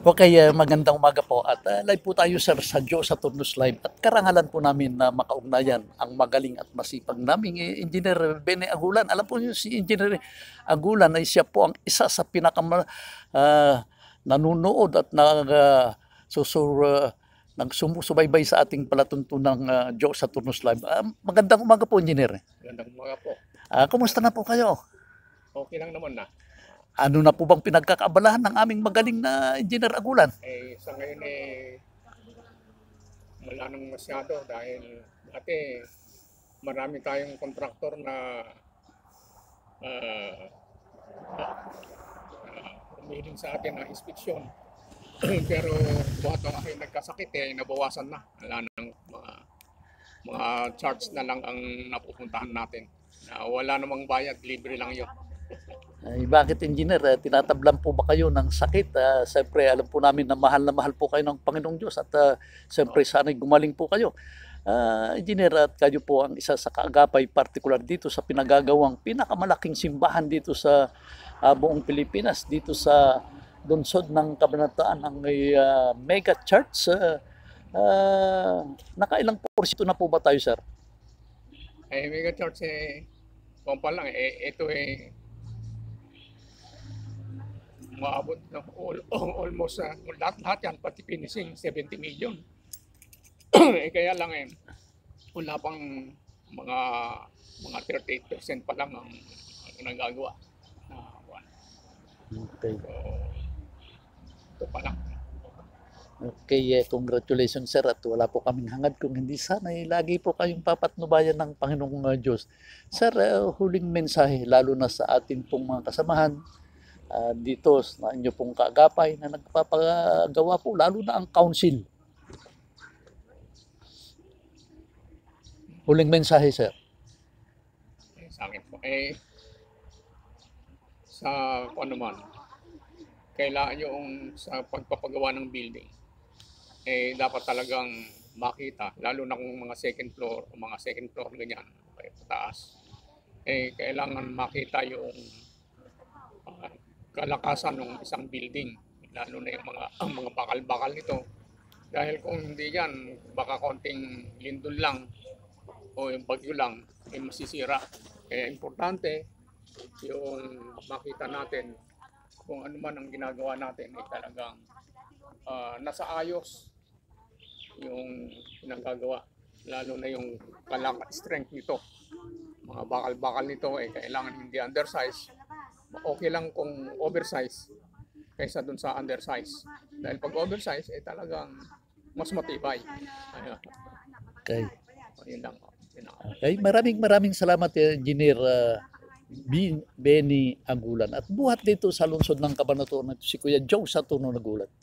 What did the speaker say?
Okay, magandang umaga po at live po tayo sir sa Joe Saturnus Live at karangalan po namin na makaugnayan ang magaling at masipag naming Engineer Benny Agulan. Alam po niyo si Engineer Agulan ay siya po ang isa sa nanunood at nagsumusubaybay sa ating palatuntunang Joe Saturnus Live. Magandang umaga po, Engineer. Magandang umaga po. Kumusta na po kayo? Okay lang naman na. Ano na po bang pinagkakaabalahan ng aming magaling na Engineer Agulan? Sa ngayon wala nang masyado dahil dati marami tayong kontraktor na humiling sa atin ng inspeksyon. Pero buhat ng aking nagkasakit nabawasan na. Wala nang mga charge na lang ang napupuntahan natin. Wala namang bayad, libre lang yun. Ay, bakit Engineer? Tinatablan po ba kayo ng sakit? Siyempre, alam po namin na mahal po kayo ng Panginoong Diyos at siyempre sana'y gumaling po kayo. Engineer, at kayo po ang isa sa kaagapay particular dito sa pinagagawang pinakamalaking simbahan dito sa buong Pilipinas, dito sa lungsod ng Kabanatuan ng Mega Church. Nakailang porsyento na po ba tayo, sir? Mega Church kumpa lang ito maabot ng almost lahat yan pati finishing 70 million. Kaya lang wala pang mga 38% pa lang ang nagagawa. Okay. So, ito pa lang. Okay, congratulations sir at wala po kaming hangad kung hindi sana lagi po kayong papatnubayan ng Panginoong Diyos. Sir, huling mensahe lalo na sa atin pong mga kasamahan dito na inyo pong kaagapay na nagpapagawa po lalo na ang council. Huling mensahe sir. Sa akin po sa ano man kailangan yung sa pagpapagawa ng building dapat talagang makita lalo na kung mga second floor o mga second floor ganyan pataas kailangan makita yung kalakasan ng isang building lalo na yung mga bakal-bakal nito dahil kung hindi yan baka konting lindol lang o yung bagyo lang masisira kaya importante yung makita natin kung ano man ang ginagawa natin talagang nasa ayos yung pinagagawa lalo na yung strength nito mga bakal-bakal nito kailangan hindi undersize. Okay lang kung oversize kaysa dun sa undersize. Dahil pag oversize, talagang mas matibay. Okay. Yun lang. Okay, maraming salamat Engineer Benny Agulan at buhat dito sa lungsod ng Cabanatuan si Kuya Joe Saturnus Agulan.